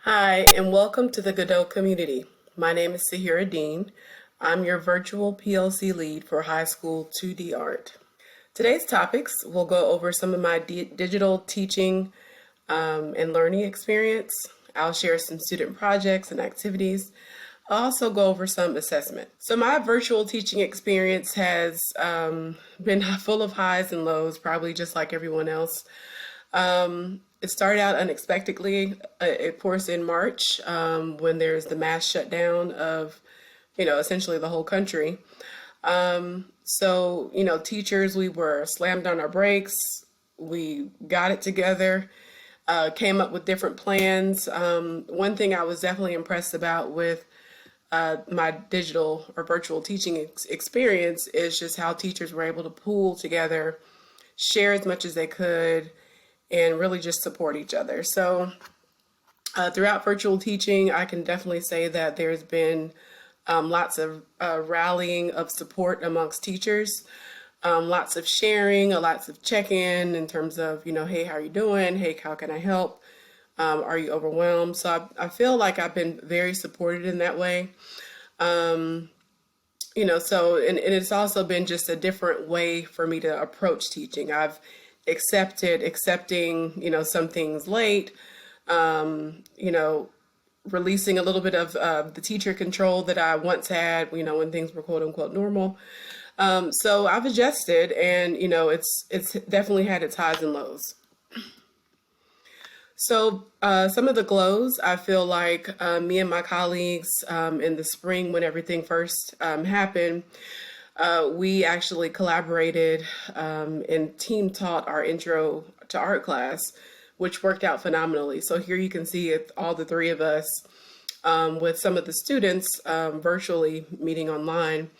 Hi, and welcome to the Godot community. My name is Sahira Dean. I'm your virtual PLC lead for high school 2D art. Today's topics will go over some of my digital teaching and learning experience. I'll share some student projects and activities. I'll also go over some assessment. So my virtual teaching experience has been full of highs and lows, probably just like everyone else. It started out unexpectedly, of course, in March when there's the mass shutdown of, essentially the whole country. So, teachers, we were slammed on our brakes. We got it together, came up with different plans. One thing I was definitely impressed about with my digital or virtual teaching experience is just how teachers were able to pool together, share as much as they could, and really just support each other. So throughout virtual teaching, I can definitely say that there's been lots of rallying of support amongst teachers, lots of sharing, lots of check-in terms of, hey, how are you doing? Hey, how can I help? Are you overwhelmed? So I feel like I've been very supported in that way. And it's also been just a different way for me to approach teaching. I've accepting, some things late, releasing a little bit of the teacher control that I once had, when things were quote unquote normal. So I've adjusted and, it's definitely had its highs and lows. So some of the glows, I feel like me and my colleagues in the spring when everything first happened, we actually collaborated and team taught our intro to art class, which worked out phenomenally. So here you can see it, all the three of us with some of the students virtually meeting online.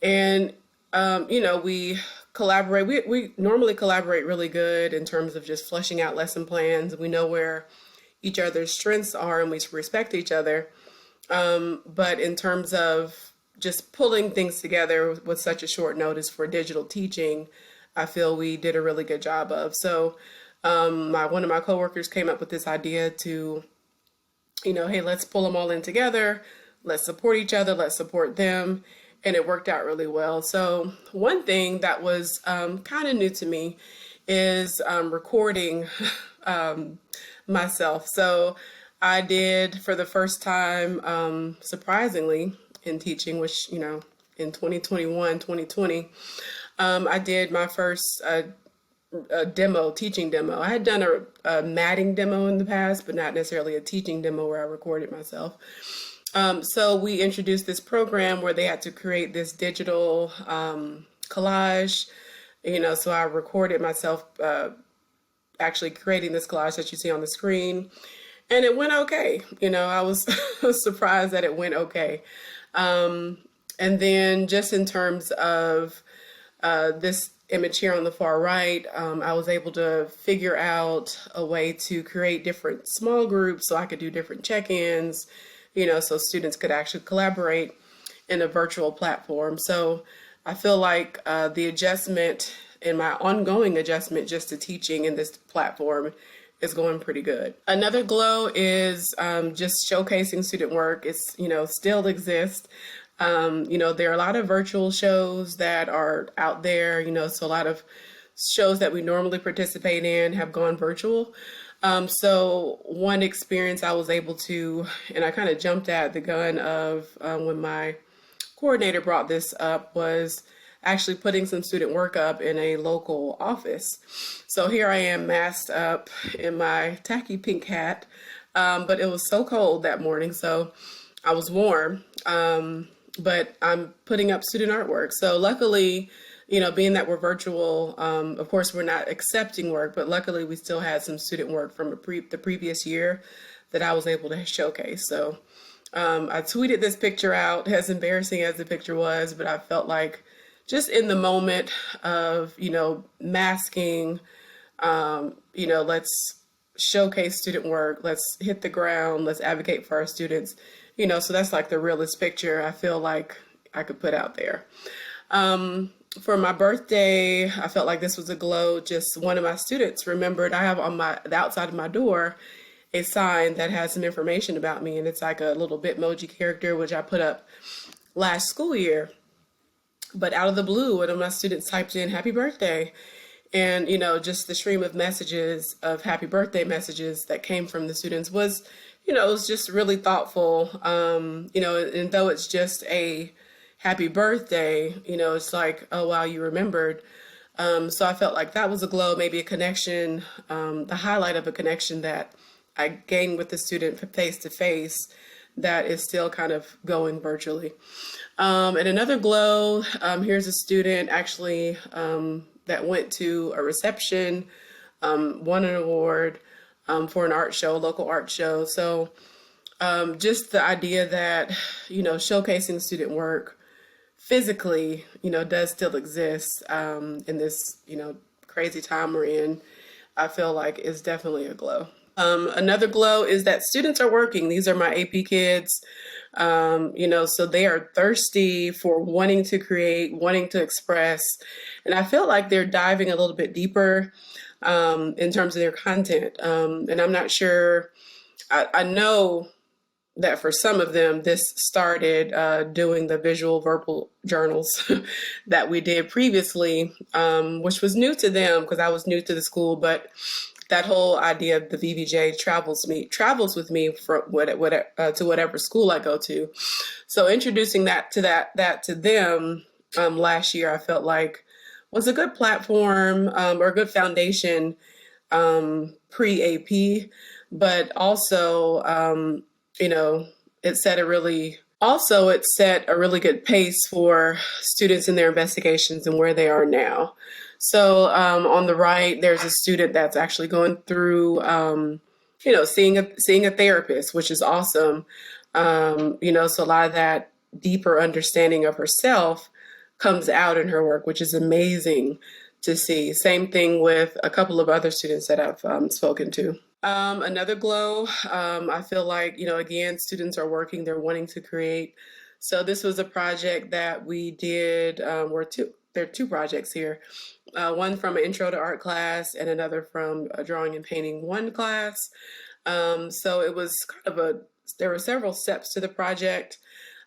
And, we collaborate. We normally collaborate really good in terms of just fleshing out lesson plans. We know where each other's strengths are and we respect each other. But in terms of just pulling things together with such a short notice for digital teaching, I feel we did a really good job of. So one of my coworkers came up with this idea to, hey, let's pull them all in together. Let's support each other. Let's support them. And it worked out really well. So one thing that was kind of new to me is recording myself. So I did for the first time, surprisingly, in teaching, which, in 2021, 2020, I did my first teaching demo. I had done a matting demo in the past, but not necessarily a teaching demo where I recorded myself. So we introduced this program where they had to create this digital collage, so I recorded myself actually creating this collage that you see on the screen, and it went okay. I was surprised that it went okay. And then just in terms of this image here on the far right, I was able to figure out a way to create different small groups so I could do different check-ins, so students could actually collaborate in a virtual platform. So I feel like the adjustment and my ongoing adjustment just to teaching in this platform is going pretty good. Another glow is just showcasing student work. It's, still exists. There are a lot of virtual shows that are out there, so a lot of shows that we normally participate in have gone virtual. So one experience I was able to, and I kind of jumped at the gun of when my coordinator brought this up, was actually putting some student work up in a local office. So here I am masked up in my tacky pink hat, but it was so cold that morning, so I was warm, but I'm putting up student artwork. So luckily, being that we're virtual, of course, we're not accepting work, but luckily we still had some student work from the previous year that I was able to showcase. So I tweeted this picture out, as embarrassing as the picture was, but I felt like just in the moment of, masking, let's showcase student work, let's hit the ground, let's advocate for our students, so that's like the realest picture I feel like I could put out there. For my birthday, I felt like this was a glow. Just one of my students remembered I have on the outside of my door a sign that has some information about me, and it's like a little Bitmoji character, which I put up last school year. But out of the blue, one of my students typed in "Happy Birthday," and just the stream of messages of happy birthday messages that came from the students was, it was just really thoughtful. And though it's just a happy birthday, it's like, oh wow, you remembered. So I felt like that was a glow, maybe a connection, the highlight of a connection that I gained with the student face to face that is still kind of going virtually. And another glow, here's a student actually that went to a reception, won an award for an art show, local art show. So just the idea that, showcasing student work physically, does still exist in this, crazy time we're in, I feel like is definitely a glow. Another glow is that students are working. These are my AP kids. So they are thirsty for wanting to create, wanting to express. And I feel like they're diving a little bit deeper in terms of their content. And I'm not sure, I know that for some of them, this started doing the visual verbal journals that we did previously, which was new to them because I was new to the school. But that whole idea of the VBJ travels with me from to whatever school I go to. So introducing that to them last year, I felt like was a good platform or a good foundation pre-AP, but also it set a really good pace for students in their investigations and where they are now. So on the right, there's a student that's actually going through, seeing a therapist, which is awesome. So a lot of that deeper understanding of herself comes out in her work, which is amazing to see. Same thing with a couple of other students that I've spoken to. Another glow, I feel like, again, students are working, they're wanting to create. So this was a project that we did, there are two projects here. One from an intro to art class and another from a drawing and painting one class. So it was there were several steps to the project,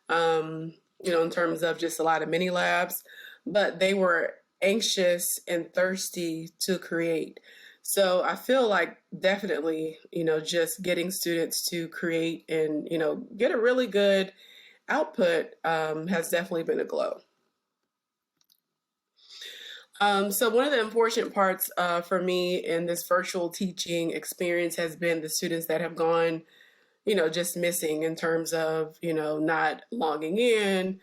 in terms of just a lot of mini labs, but they were anxious and thirsty to create. So I feel like definitely, just getting students to create and, get a really good output has definitely been a glow. So one of the important parts for me in this virtual teaching experience has been the students that have gone, just missing in terms of, not logging in,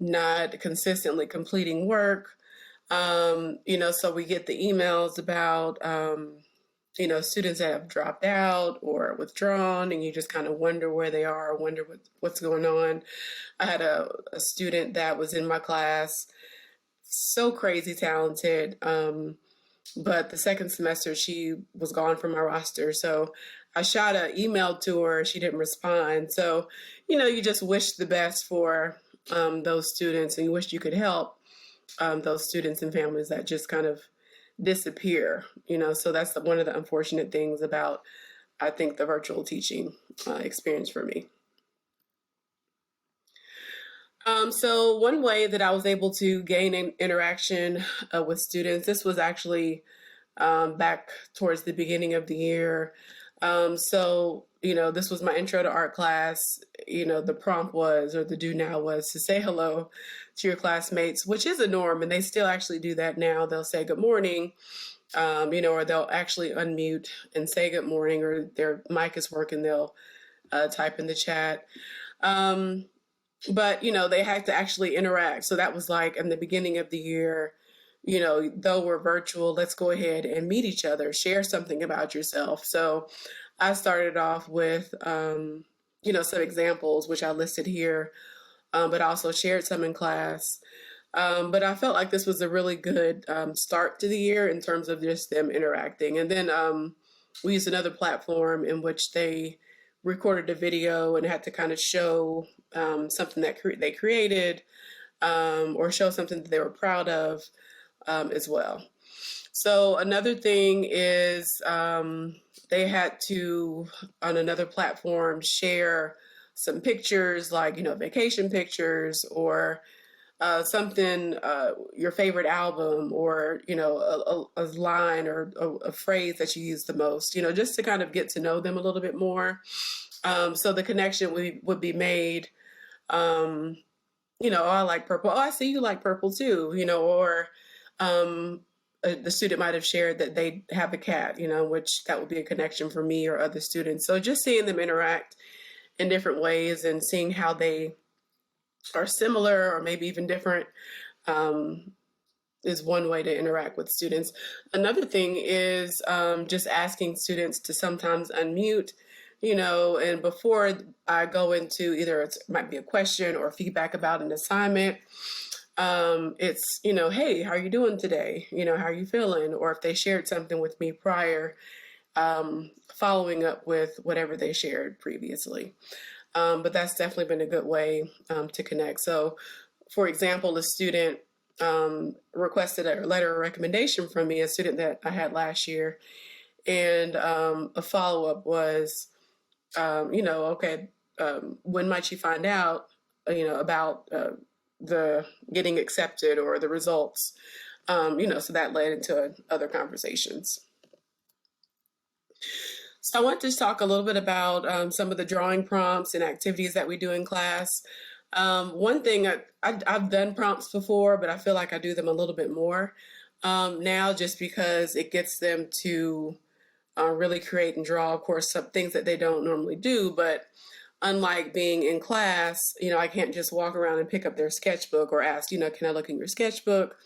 not consistently completing work. So we get the emails about, students that have dropped out or withdrawn, and you just kind of wonder where they are, wonder what's going on. I had a student that was in my class, so crazy talented, but the second semester she was gone from my roster. So I shot an email to her, she didn't respond. So, you just wish the best for those students, and you wish you could help those students and families that just kind of disappear, so that's one of the unfortunate things about, I think, the virtual teaching experience for me. So one way that I was able to gain an interaction with students, this was actually back towards the beginning of the year. This was my intro to art class. The prompt was, or the do now was, to say hello to your classmates, which is a norm, and they still actually do that now. They'll say good morning, or they'll actually unmute and say good morning, or their mic is working, they'll type in the chat. But they had to actually interact. So that was like in the beginning of the year, though we're virtual, let's go ahead and meet each other, share something about yourself. So I started off with, some examples, which I listed here, but I also shared some in class. But I felt like this was a really good start to the year in terms of just them interacting. And then we used another platform in which they recorded a video and had to kind of show something that they created, or show something that they were proud of as well. So another thing is they had to, on another platform, share some pictures, like, vacation pictures, or something, your favorite album, or, a line or a phrase that you use the most, just to kind of get to know them a little bit more. So the connection would be made. Um, oh, I like purple. Oh, I see you like purple too, or the student might have shared that they have a cat, which that would be a connection for me or other students. So just seeing them interact in different ways and seeing how they are similar or maybe even different um, is one way to interact with students. Another thing is just asking students to sometimes unmute, and before I go into either it might be a question or feedback about an assignment, it's, hey, how are you doing today? How are you feeling? Or if they shared something with me prior, following up with whatever they shared previously. But that's definitely been a good way to connect. So, for example, a student requested a letter of recommendation from me, a student that I had last year, and a follow-up was, okay, when might you find out, about the getting accepted or the results, so that led into other conversations. So I want to talk a little bit about some of the drawing prompts and activities that we do in class. One thing, I've done prompts before, but I feel like I do them a little bit more now, just because it gets them to really create and draw, of course, some things that they don't normally do. But unlike being in class, I can't just walk around and pick up their sketchbook or ask, can I look in your sketchbook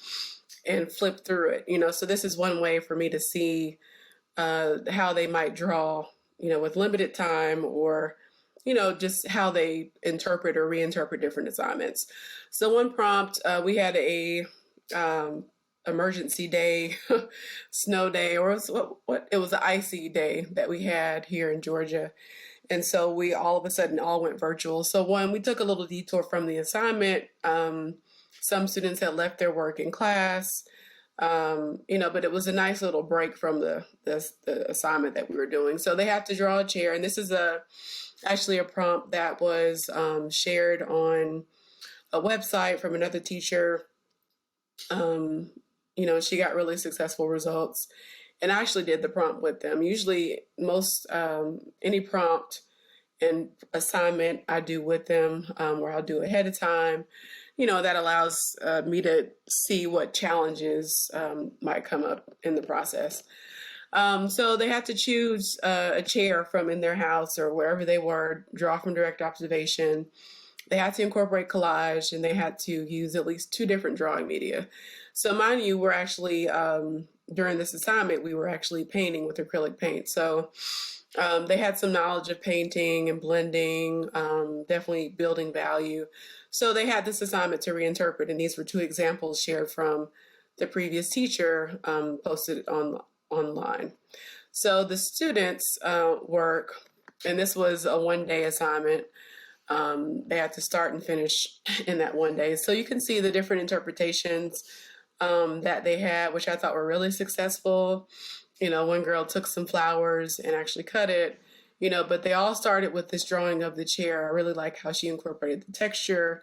and flip through it? So this is one way for me to see how they might draw, with limited time, or, just how they interpret or reinterpret different assignments. So one prompt, we had a emergency day, snow day, or it was an icy day that we had here in Georgia. And so we all of a sudden all went virtual. So we took a little detour from the assignment. Some students had left their work in class. But it was a nice little break from the assignment that we were doing. So they have to draw a chair, and this is actually a prompt that was shared on a website from another teacher. She got really successful results, and I actually did the prompt with them. Usually, most any prompt and assignment I do with them, or I'll do ahead of time. That allows me to see what challenges might come up in the process. So they had to choose a chair from in their house or wherever they were, draw from direct observation. They had to incorporate collage, and they had to use at least 2 different drawing media. So mind you, we're actually, during this assignment, we were actually painting with acrylic paint. So they had some knowledge of painting and blending, definitely building value. So they had this assignment to reinterpret, and these were 2 examples shared from the previous teacher, posted online. So the students' work, and this was a 1-day assignment. They had to start and finish in that 1 day. So you can see the different interpretations that they had, which I thought were really successful. One girl took some flowers and actually cut it, but they all started with this drawing of the chair. I really like how she incorporated the texture,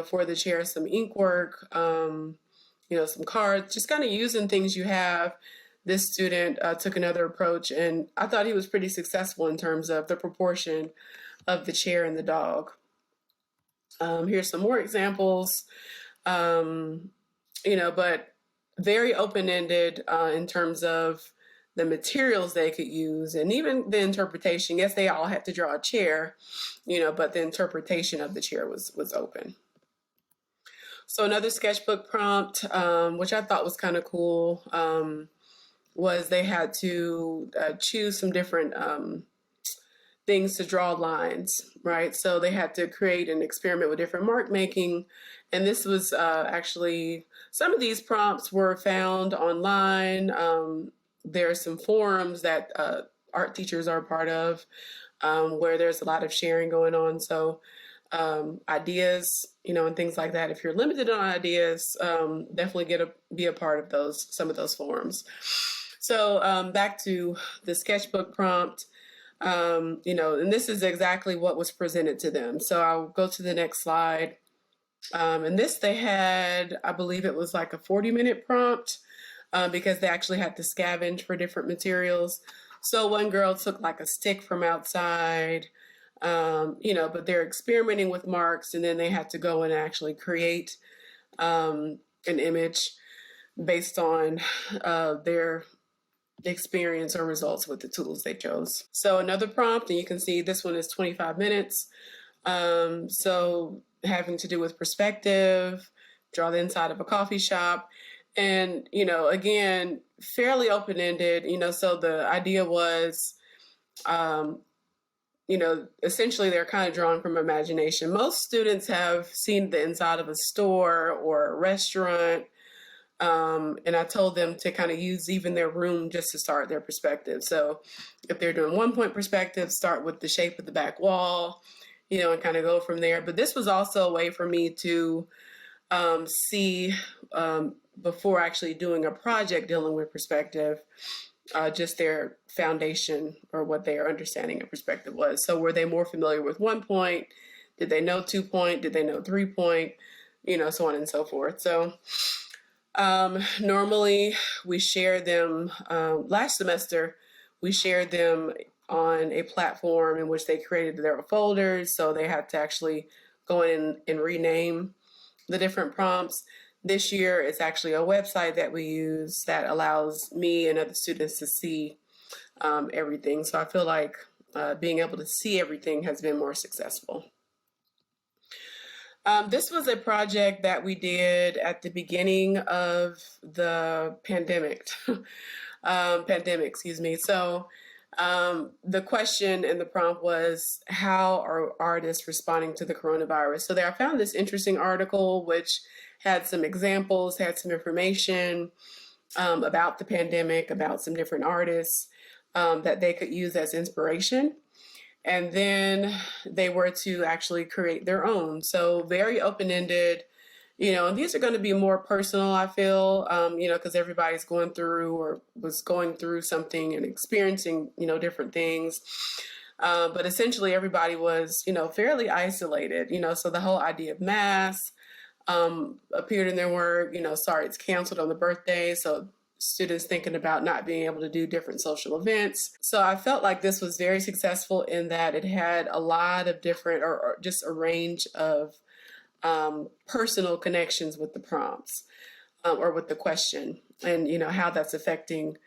for the chair, some ink work, some cards, just kind of using things you have. This student took another approach, and I thought he was pretty successful in terms of the proportion of the chair and the dog. Here's some more examples, but very open-ended in terms of the materials they could use, and even the interpretation. Yes, they all had to draw a chair, but the interpretation of the chair was open. So another sketchbook prompt, which I thought was kind of cool, was they had to choose some different things to draw lines, right? So they had to create an experiment with different mark making. And this was actually, some of these prompts were found online. There are some forums that art teachers are part of, where there's a lot of sharing going on. So ideas, and things like that. If you're limited on ideas, definitely be a part of some of those forums. So back to the sketchbook prompt, and this is exactly what was presented to them. So I'll go to the next slide. And this they had, I believe it was like a 40-minute prompt because they actually had to scavenge for different materials. So one girl took like a stick from outside, but they're experimenting with marks, and then they had to go and actually create an image based on their experience or results with the tools they chose. So another prompt, and you can see this one is 25 minutes. So having to do with perspective, draw the inside of a coffee shop, and, again, fairly open-ended, so the idea was, essentially they're kind of drawn from imagination. Most students have seen the inside of a store or a restaurant, and I told them to kind of use even their room just to start their perspective. So if they're doing 1-point perspective, start with the shape of the back wall, and kind of go from there. But this was also a way for me to see, before actually doing a project dealing with perspective, just their foundation or what their understanding of perspective was. So were they more familiar with 1-point? Did they know 2-point? Did they know 3-point? So on and so forth. So normally we share them, last semester, we shared them on a platform in which they created their folders. So they had to actually go in and rename the different prompts. This year, it's actually a website that we use that allows me and other students to see everything. So I feel like being able to see everything has been more successful. This was a project that we did at the beginning of the pandemic. Excuse me. So the question and the prompt was, how are artists responding to the coronavirus? So there I found this interesting article which had some examples, had some information about the pandemic, about some different artists that they could use as inspiration. And then they were to actually create their own. So very open-ended, and these are going to be more personal, I feel, because everybody's going through or was going through something and experiencing, different things. But essentially everybody was, fairly isolated, so the whole idea of masks appeared in their work, sorry, it's canceled on the birthday. So students thinking about not being able to do different social events. So I felt like this was very successful in that it had a lot of different or just a range of personal connections with the prompts or with the question, and how that's affecting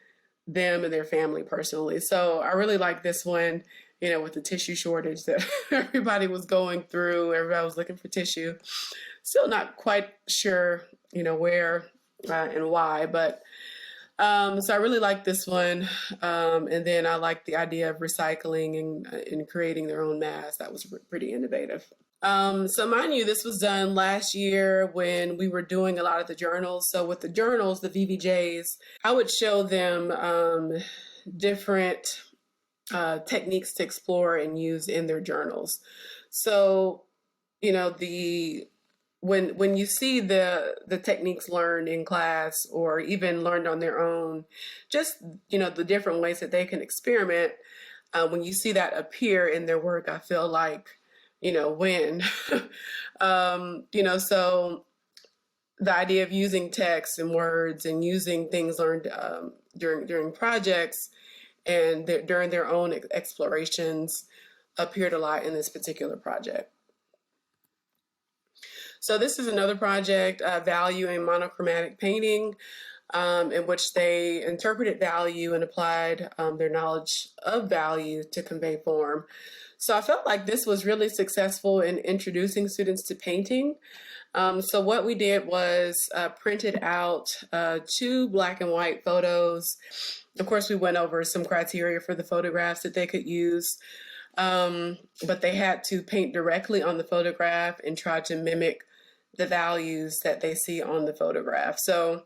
them and their family personally. So I really like this one, with the tissue shortage that everybody was going through. Everybody was looking for tissue. Still not quite sure, where and why, but so I really like this one. And then I like the idea of recycling and creating their own masks. That was pretty innovative. So mind you, this was done last year when we were doing a lot of the journals. So with the journals, the VVJs, I would show them different techniques to explore and use in their journals. So, when you see the techniques learned in class or even learned on their own, just, the different ways that they can experiment, when you see that appear in their work, I feel like, win. So the idea of using text and words and using things learned during projects and during their own explorations appeared a lot in this particular project. So this is another project, Value in Monochromatic Painting, in which they interpreted value and applied their knowledge of value to convey form. So I felt like this was really successful in introducing students to painting. So what we did was printed out 2 black and white photos. Of course, we went over some criteria for the photographs that they could use, but they had to paint directly on the photograph and try to mimic the values that they see on the photograph. So,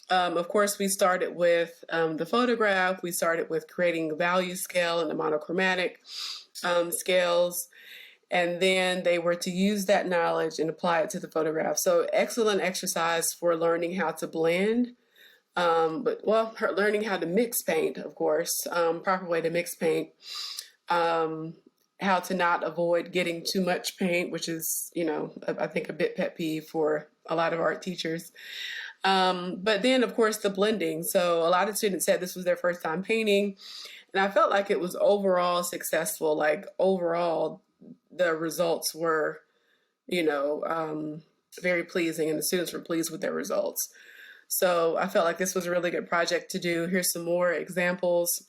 of course, we started with the photograph. We started with creating the value scale and the monochromatic scales. and then they were to use that knowledge and apply it to the photograph. So excellent exercise for learning how to blend, learning how to mix paint, of course, proper way to mix paint, how to not avoid getting too much paint, which is, I think a bit pet peeve for a lot of art teachers. But then, of course, the blending. So a lot of students said this was their first time painting, and I felt like it was overall successful. Like overall, the results were, very pleasing, and the students were pleased with their results. So I felt like this was a really good project to do. Here's some more examples.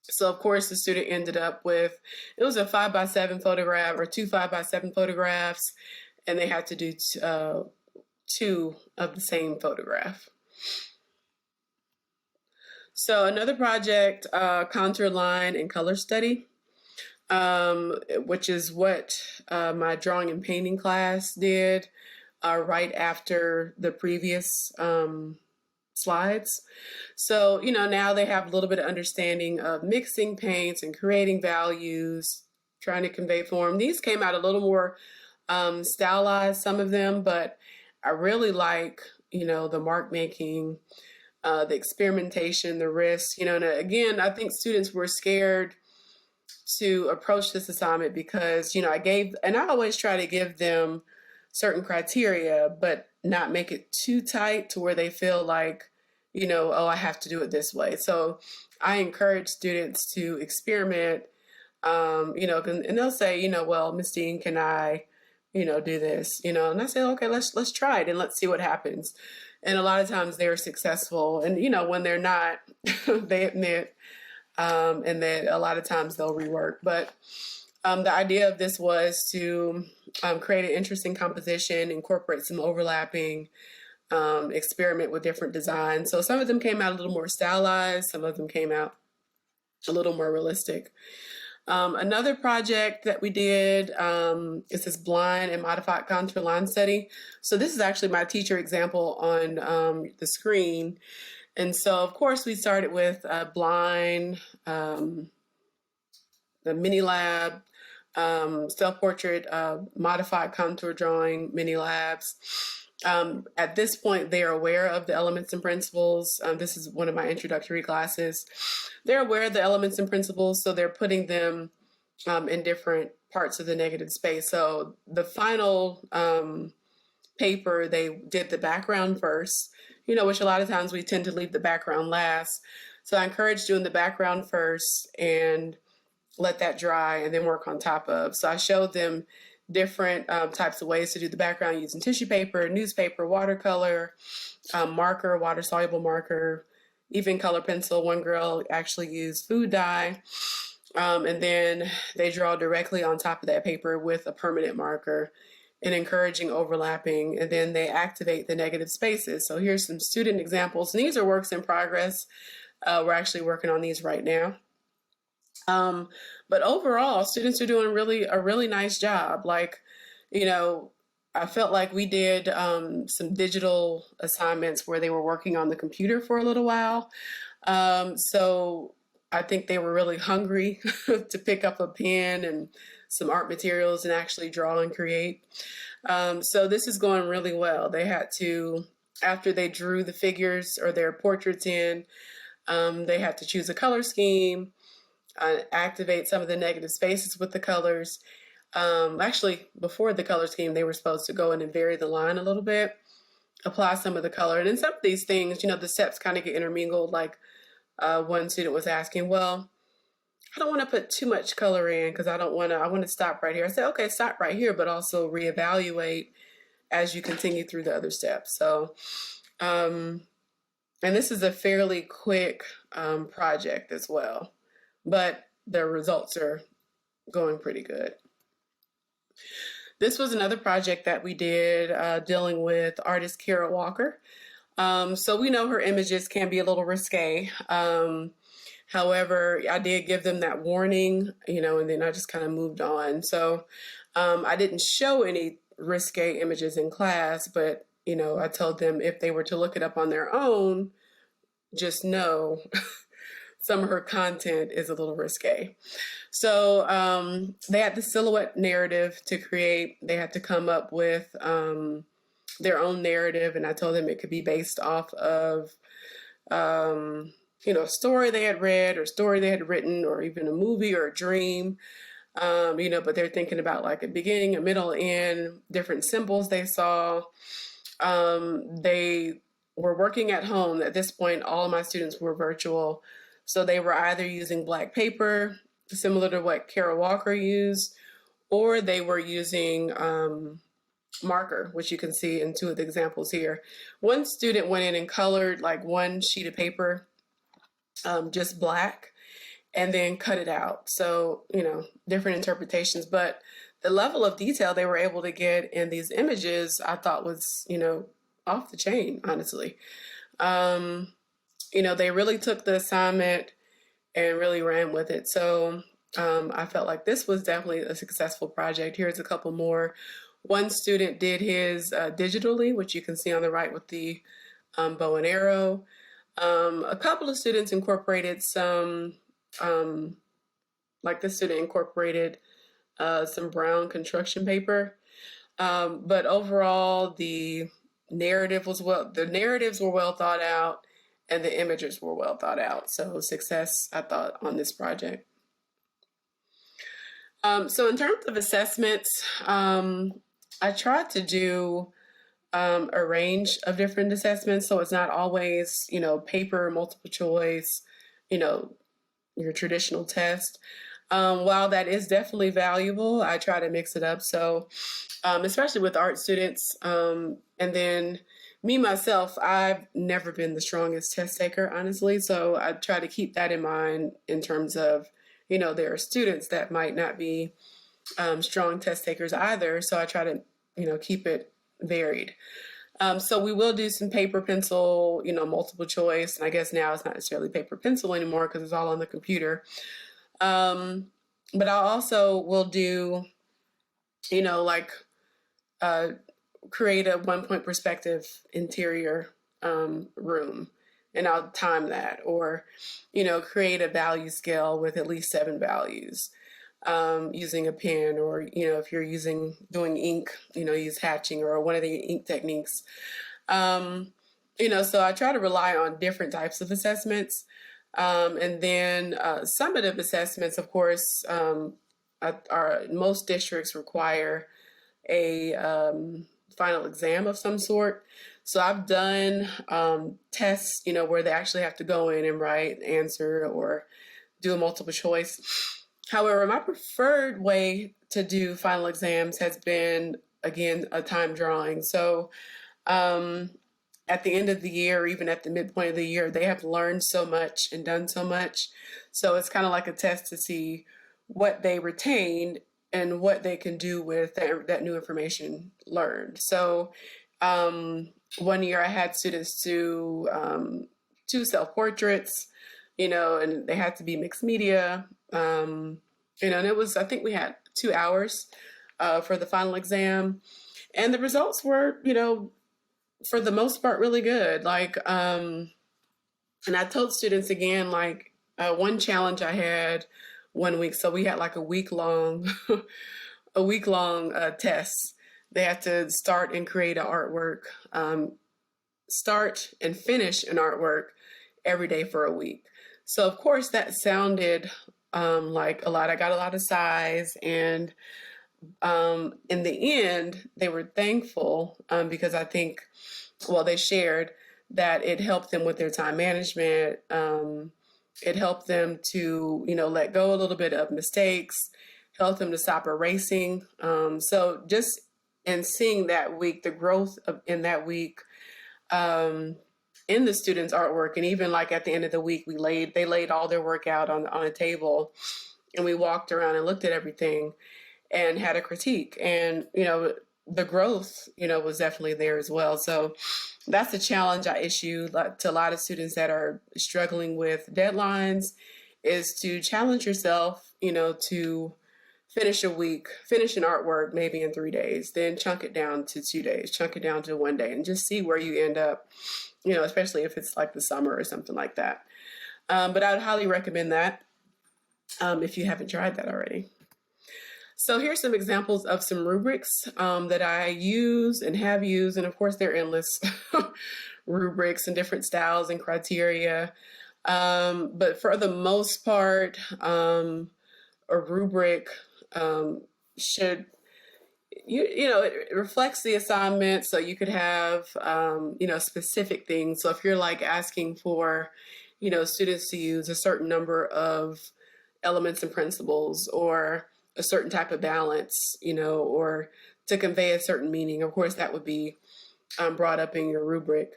So of course the student ended up with, it was a 5x7 photograph or two 5x7 photographs, and they had to do two of the same photograph. So another project, contour line and color study, which is what my drawing and painting class did right after the previous slides. So, now they have a little bit of understanding of mixing paints and creating values, trying to convey form. These came out a little more stylized, some of them, but I really like, the mark making, the experimentation, the risk, and again, I think students were scared to approach this assignment because, I always try to give them certain criteria, but not make it too tight to where they feel like, oh, I have to do it this way. So I encourage students to experiment, and they'll say, well, Ms. Dean, can I, do this, and I say, okay, let's try it and let's see what happens. And a lot of times they're successful, and, when they're not, they admit, and then a lot of times they'll rework. But the idea of this was to create an interesting composition, incorporate some overlapping, experiment with different designs. So some of them came out a little more stylized, some of them came out a little more realistic. Another project that we did is this blind and modified contour line study. So this is actually my teacher example on the screen. And so, of course, we started with blind, the mini lab, self-portrait, modified contour drawing, mini labs. At this point, they are aware of the elements and principles. This is one of my introductory classes. They're aware of the elements and principles, so they're putting them in different parts of the negative space. So the final paper, they did the background first, which a lot of times we tend to leave the background last. So I encourage doing the background first and let that dry and then work on top of. So I showed them different types of ways to do the background using tissue paper, newspaper, watercolor, marker, water-soluble marker, even color pencil. One girl actually used food dye, and then they draw directly on top of that paper with a permanent marker and encouraging overlapping, and then they activate the negative spaces. So here's some student examples, and these are works in progress. We're actually working on these right now. But overall, students are doing a really nice job. Like, I felt like we did some digital assignments where they were working on the computer for a little while. So I think they were really hungry to pick up a pen and some art materials and actually draw and create. So this is going really well. They had to, after they drew the figures or their portraits in, they had to choose a color scheme, activate some of the negative spaces with the colors. Actually, before the color scheme, they were supposed to go in and vary the line a little bit, apply some of the color. And in some of these things, the steps kind of get intermingled. Like one student was asking, well, I don't want to put too much color in because I want to stop right here. I said, okay, stop right here, but also reevaluate as you continue through the other steps. So, and this is a fairly quick project as well, but the results are going pretty good. This was another project that we did dealing with artist Kara Walker. So we know her images can be a little risque. However, I did give them that warning, and then I just kind of moved on. So I didn't show any risque images in class, but, I told them if they were to look it up on their own, just know some of her content is a little risque. So they had the silhouette narrative to create. They had to come up with their own narrative, and I told them it could be based off of a story they had read or story they had written or even a movie or a dream. But they're thinking about like a beginning, a middle, end, different symbols they saw. They were working at home. At this point, all of my students were virtual. So they were either using black paper, similar to what Kara Walker used, or they were using marker, which you can see in two of the examples here. One student went in and colored like one sheet of paper, just black, and then cut it out. So, different interpretations, but the level of detail they were able to get in these images, I thought was, off the chain, honestly. They really took the assignment and really ran with it. So I felt like this was definitely a successful project. Here's a couple more. One student did his digitally, which you can see on the right with the bow and arrow. A couple of students incorporated some, like this student incorporated some brown construction paper. But overall, the narratives were well thought out, and the images were well thought out. So success, I thought, on this project. So in terms of assessments, I tried to do a range of different assessments. So it's not always, paper, multiple choice, your traditional test. While that is definitely valuable, I try to mix it up. So especially with art students, and then me, myself, I've never been the strongest test taker, honestly. So I try to keep that in mind in terms of, there are students that might not be strong test takers either. So I try to, keep it varied. So we will do some paper, pencil, multiple choice. And I guess now it's not necessarily paper, pencil anymore because it's all on the computer. But I also will do, create a 1-point perspective interior room, and I'll time that, or, create a value scale with at least 7 values using a pen, or, if you're doing ink, use hatching or one of the ink techniques. So I try to rely on different types of assessments. And then summative assessments, of course, most districts require a final exam of some sort. So I've done tests, where they actually have to go in and write, answer, or do a multiple choice. However, my preferred way to do final exams has been, again, a time drawing. So at the end of the year, or even at the midpoint of the year, they have learned so much and done so much. So it's kind of like a test to see what they retained and what they can do with that new information learned. So one year I had students do 2 self-portraits, and they had to be mixed media, and it was, I think we had 2 hours for the final exam, and the results were, for the most part, really good. And I told students again, one challenge I had one week. So we had like a week long test. They had to start and create an artwork, start and finish an artwork every day for a week. So of course that sounded like a lot. I got a lot of sighs, and in the end, they were thankful because I think, they shared that it helped them with their time management. It helped them to, let go a little bit of mistakes, helped them to stop erasing. So just in seeing that week, the growth in that week in the students' artwork, and even like at the end of the week, they laid all their work out on a table, and we walked around and looked at everything and had a critique. And, the growth, was definitely there as well. So that's the challenge I issue to a lot of students that are struggling with deadlines, is to challenge yourself, to finish an artwork maybe in 3 days, then chunk it down to 2 days, chunk it down to 1 day, and just see where you end up, especially if it's like the summer or something like that. But I would highly recommend that if you haven't tried that already. So here's some examples of some rubrics that I use and have used, and of course they're endless rubrics and different styles and criteria. But for the most part, a rubric should it reflects the assignment, so you could have specific things. So if you're like asking for students to use a certain number of elements and principles, or a certain type of balance, or to convey a certain meaning, of course that would be brought up in your rubric.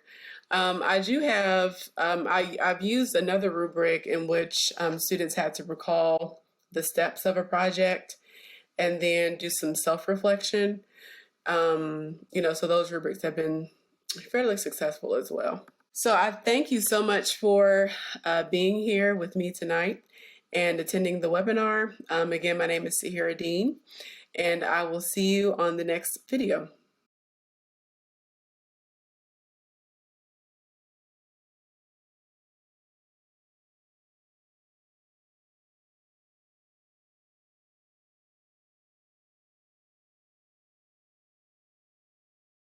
I do have I've used another rubric in which students had to recall the steps of a project and then do some self-reflection. So those rubrics have been fairly successful as well. So I thank you so much for being here with me tonight and attending the webinar. Again, my name is Sahira Dean, and I will see you on the next video.